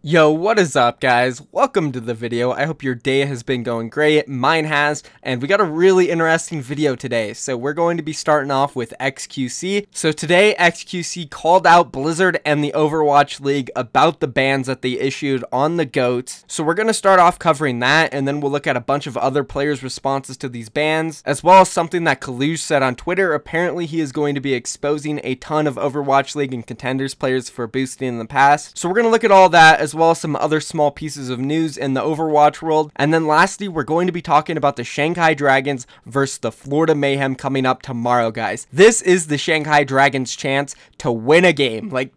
Yo, what is up guys? Welcome to the video. I hope your day has been going great. Mine has, and we got a really interesting video today. So we're going to be starting off with XQC. So today XQC called out Blizzard and the Overwatch League about the bans that they issued on the GOATs. So we're going to start off covering that, and then we'll look at a bunch of other players' responses to these bans, as well as something that Coluge said on Twitter. Apparently he is going to be exposing a ton of Overwatch League and Contenders players for boosting in the past. So we're going to look at all that, as well as some other small pieces of news in the Overwatch world. And then lastly, we're going to be talking about the Shanghai Dragons versus the Florida Mayhem coming up tomorrow, guys. This is the Shanghai Dragons' chance to win a game. Like,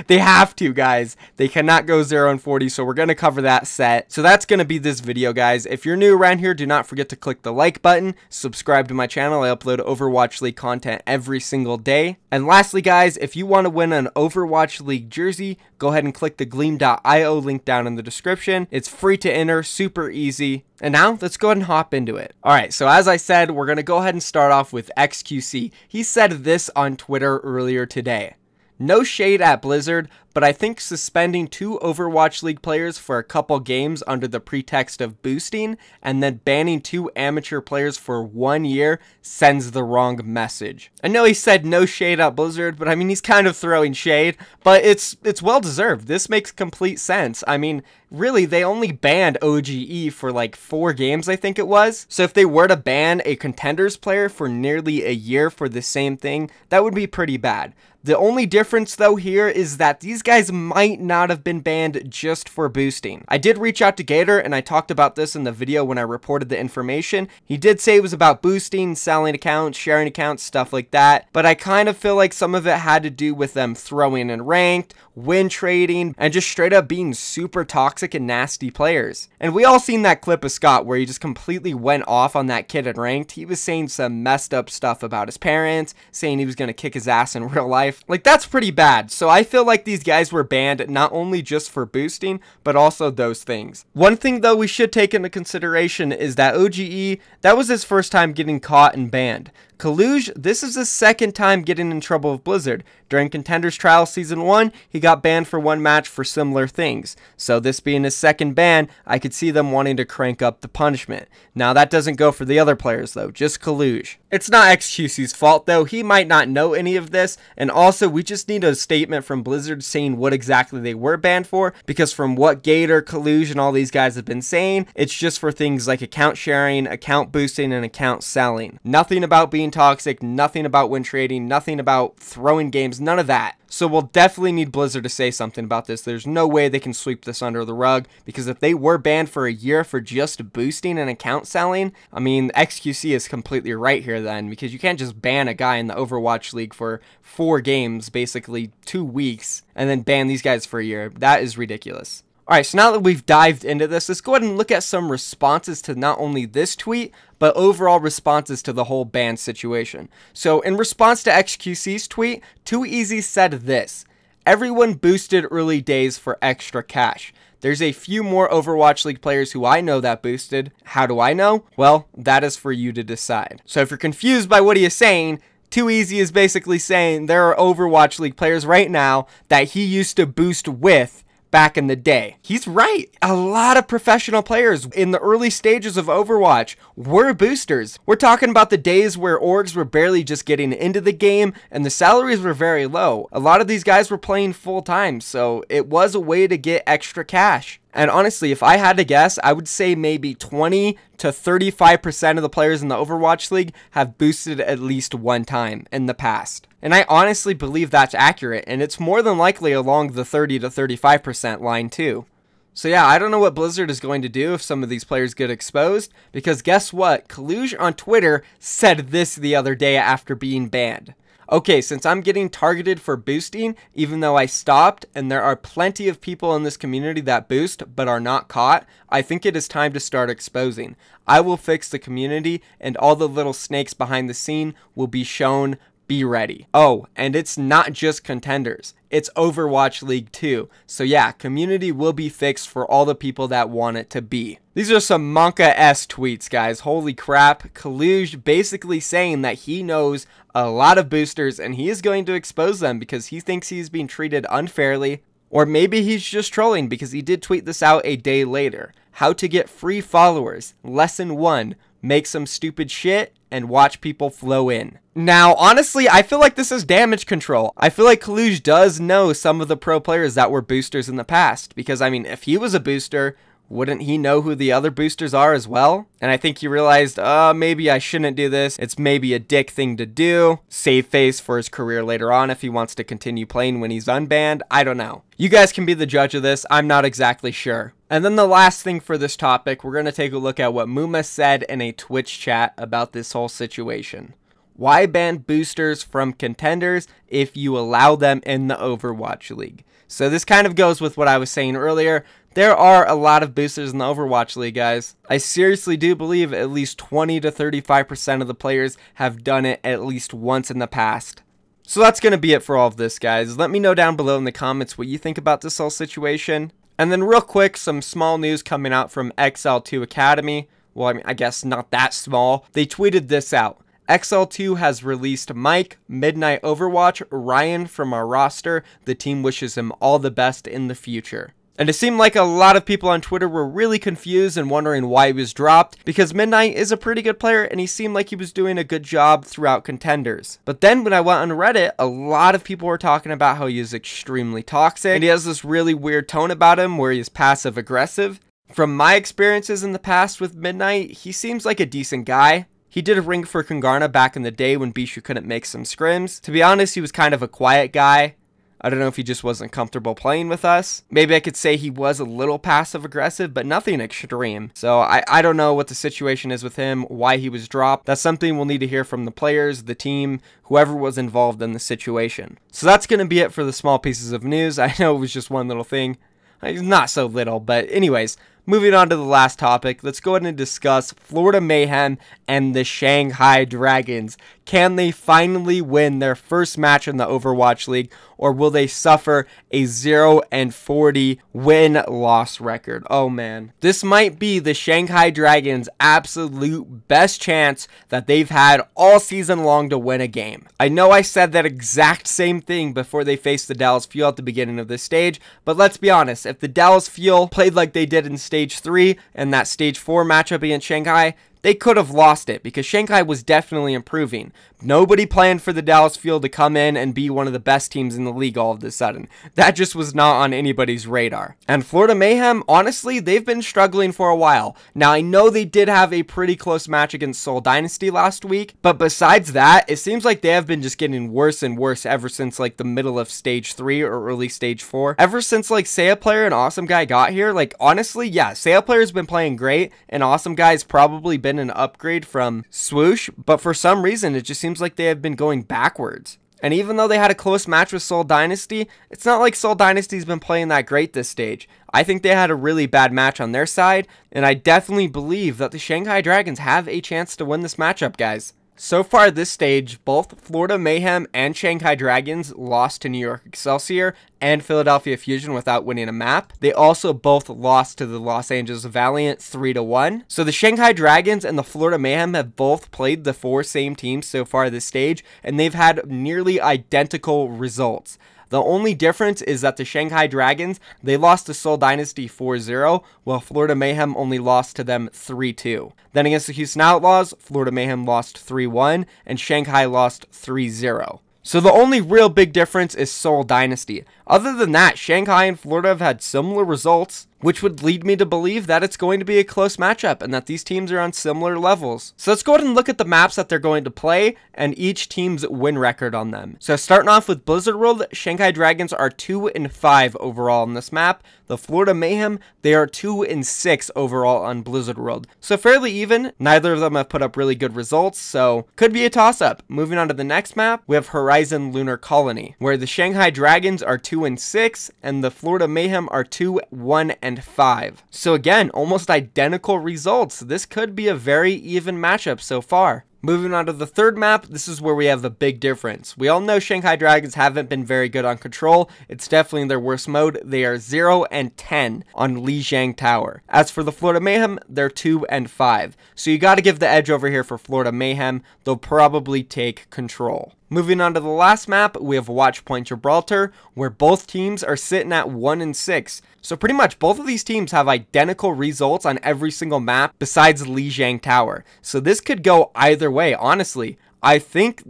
they have to, guys. They cannot go 0-40, so we're going to cover that set. So that's going to be this video, guys. If you're new around here, do not forget to click the like button, subscribe to my channel. I upload Overwatch League content every single day. And lastly, guys, if you want to win an Overwatch League jersey, go ahead and click the gleam.io link down in the description. It's free to enter, super easy. And now let's go ahead and hop into it. Alright, so as I said, we're going to go ahead and start off with XQC. He said this on Twitter earlier today. No shade at Blizzard, but I think suspending 2 Overwatch League players for a couple games under the pretext of boosting and then banning 2 amateur players for 1 year sends the wrong message. I know he said no shade at Blizzard, but I mean, he's kind of throwing shade, but it's well deserved. This makes complete sense. I mean, really, they only banned OGE for like 4 games, I think it was. So if they were to ban a Contenders player for nearly a year for the same thing, that would be pretty bad. The only difference though here is that these guys might not have been banned just for boosting. I did reach out to Gator and I talked about this in the video when I reported the information. He did say it was about boosting, selling accounts, sharing accounts, stuff like that. But I kind of feel like some of it had to do with them throwing in ranked, win trading, and just straight up being super toxic and nasty players. And we all seen that clip of Scott where he just completely went off on that kid in ranked. He was saying some messed up stuff about his parents, saying he was going to kick his ass in real life. Like, that's pretty bad. So I feel like these guys were banned not only just for boosting, but also those things. One thing though we should take into consideration is that OGE, that was his first time getting caught and banned. Coluge, this is his second time getting in trouble with Blizzard. During Contenders Trial Season 1, he got banned for 1 match for similar things. So this being his second ban, I could see them wanting to crank up the punishment. Now that doesn't go for the other players though, just Coluge. It's not XQC's fault though, he might not know any of this, and also we just need a statement from Blizzard saying what exactly they were banned for, because from what Gator, Coluge, and all these guys have been saying, it's just for things like account sharing, account boosting, and account selling. Nothing about being toxic, nothing about win trading, nothing about throwing games, none of that. So we'll definitely need Blizzard to say something about this. There's no way they can sweep this under the rug, because if they were banned for a year for just boosting and account selling, I mean, XQC is completely right here then, because you can't just ban a guy in the Overwatch League for 4 games, basically 2 weeks, and then ban these guys for a year. That is ridiculous. Alright, so now that we've dived into this, let's go ahead and look at some responses to not only this tweet, but overall responses to the whole ban situation. So in response to XQC's tweet, Too Easy said this: everyone boosted early days for extra cash. There's a few more Overwatch League players who I know that boosted. How do I know? Well, that is for you to decide. So if you're confused by what he is saying, Too Easy is basically saying there are Overwatch League players right now that he used to boost with back in the day. He's right. A lot of professional players in the early stages of Overwatch were boosters. We're talking about the days where orgs were barely just getting into the game and the salaries were very low. A lot of these guys were playing full time, so it was a way to get extra cash. And honestly, if I had to guess, I would say maybe 20 to 35% of the players in the Overwatch League have boosted at least 1 time in the past. And I honestly believe that's accurate, and it's more than likely along the 30 to 35% line too. So yeah, I don't know what Blizzard is going to do if some of these players get exposed, because guess what? Coluge on Twitter said this the other day after being banned. Okay, since I'm getting targeted for boosting, even though I stopped, and there are plenty of people in this community that boost but are not caught, I think it is time to start exposing. I will fix the community, and all the little snakes behind the scene will be shown. Be ready. Oh, and it's not just Contenders. It's Overwatch League too. So yeah, community will be fixed for all the people that want it to be. These are some Monka-esque tweets, guys. Holy crap. Coluge basically saying that he knows a lot of boosters and he is going to expose them because he thinks he's being treated unfairly. Or maybe he's just trolling because he did tweet this out a day later. How to get free followers. Lesson 1. Make some stupid shit and watch people flow in. Now, honestly, I feel like this is damage control. I feel like Coluge does know some of the pro players that were boosters in the past. Because, I mean, if he was a booster, wouldn't he know who the other boosters are as well? And I think he realized, maybe I shouldn't do this. It's maybe a dick thing to do. Save face for his career later on if he wants to continue playing when he's unbanned. I don't know. You guys can be the judge of this. I'm not exactly sure. And then the last thing for this topic, we're going to take a look at what Muma said in a Twitch chat about this whole situation. Why ban boosters from contenders if you allow them in the Overwatch League? So this kind of goes with what I was saying earlier. There are a lot of boosters in the Overwatch League, guys. I seriously do believe at least 20 to 35% of the players have done it at least once in the past. So that's going to be it for all of this, guys. Let me know down below in the comments what you think about this whole situation. And then real quick, some small news coming out from XL2 Academy. Well, I mean, I guess not that small. They tweeted this out. XL2 has released Mike, Midnight Overwatch, Ryan from our roster. The team wishes him all the best in the future. And it seemed like a lot of people on Twitter were really confused and wondering why he was dropped, because Midnight is a pretty good player and he seemed like he was doing a good job throughout contenders. But then when I went on Reddit, a lot of people were talking about how he is extremely toxic and he has this really weird tone about him where he's passive aggressive. From my experiences in the past with Midnight, he seems like a decent guy. He did a ring for Kongarna back in the day when Bishu couldn't make some scrims. To be honest, he was kind of a quiet guy. I don't know if he just wasn't comfortable playing with us. Maybe I could say he was a little passive aggressive, but nothing extreme. So I don't know what the situation is with him, why he was dropped. That's something we'll need to hear from the players, the team, whoever was involved in the situation. So that's going to be it for the small pieces of news. I know it was just one little thing. Not so little, but anyways, moving on to the last topic, let's go ahead and discuss Florida Mayhem and the Shanghai Dragons. Can they finally win their first match in the Overwatch League, or will they suffer a 0-40 win-loss record? Oh man, this might be the Shanghai Dragons' absolute best chance that they've had all season long to win a game. I know I said that exact same thing before they faced the Dallas Fuel at the beginning of this stage, but let's be honest, if the Dallas Fuel played like they did in Stage 3 and that Stage 4 matchup against Shanghai, they could have lost it because Shanghai was definitely improving. Nobody planned for the Dallas Fuel to come in and be one of the best teams in the league all of a sudden. That just was not on anybody's radar. And Florida Mayhem, honestly, they've been struggling for a while. Now, I know they did have a pretty close match against Seoul Dynasty last week, but besides that, it seems like they have been just getting worse and worse ever since like the middle of Stage 3 or early Stage 4. Ever since like Saya Player and Awesome Guy got here, like honestly, yeah, Saya Player's been playing great and Awesome Guy's probably been an upgrade from Swoosh, but for some reason, it just seems like they have been going backwards. And even though they had a close match with Seoul Dynasty, it's not like Seoul Dynasty's been playing that great this stage. I think they had a really bad match on their side, and I definitely believe that the Shanghai Dragons have a chance to win this matchup, guys. So far this stage, both Florida Mayhem and Shanghai Dragons lost to New York Excelsior and Philadelphia Fusion without winning a map. They also both lost to the Los Angeles Valiant 3-1. So the Shanghai Dragons and the Florida Mayhem have both played the 4 same teams so far this stage, and they've had nearly identical results. The only difference is that the Shanghai Dragons, they lost to Seoul Dynasty 4-0, while Florida Mayhem only lost to them 3-2. Then against the Houston Outlaws, Florida Mayhem lost 3-1, and Shanghai lost 3-0. So the only real big difference is Seoul Dynasty. Other than that, Shanghai and Florida have had similar results, which would lead me to believe that it's going to be a close matchup and that these teams are on similar levels. So let's go ahead and look at the maps that they're going to play and each team's win record on them. So starting off with Blizzard World, Shanghai Dragons are 2-5 overall on this map. The Florida Mayhem, they are 2-6 overall on Blizzard World. So fairly even. Neither of them have put up really good results, so could be a toss-up. Moving on to the next map, we have Horizon Lunar Colony, where the Shanghai Dragons are 2-6 and the Florida Mayhem are 2-1-5. So again, almost identical results. This could be a very even matchup so far. Moving on to the third map, this is where we have the big difference. We all know Shanghai Dragons haven't been very good on control. It's definitely in their worst mode. They are 0-10 on Lijiang Tower. As for the Florida Mayhem, they're 2-5. So you got to give the edge over here for Florida Mayhem. They'll probably take control. Moving on to the last map, we have Watch Point Gibraltar, where both teams are sitting at 1-6. So pretty much both of these teams have identical results on every single map besides Lijiang Tower. So this could go either way, honestly. I think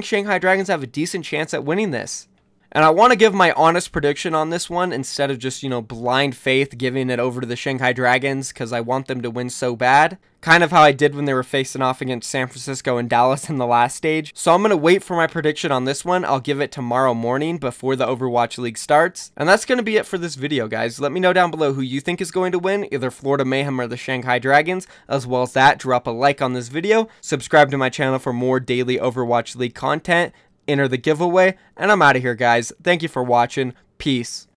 Shanghai Dragons have a decent chance at winning this. And I want to give my honest prediction on this one instead of just, blind faith giving it over to the Shanghai Dragons because I want them to win so bad. Kind of how I did when they were facing off against San Francisco and Dallas in the last stage. So I'm going to wait for my prediction on this one. I'll give it tomorrow morning before the Overwatch League starts. And that's going to be it for this video, guys. Let me know down below who you think is going to win, either Florida Mayhem or the Shanghai Dragons. As well as that, drop a like on this video. Subscribe to my channel for more daily Overwatch League content. Enter the giveaway, and I'm out of here, guys. Thank you for watching. Peace.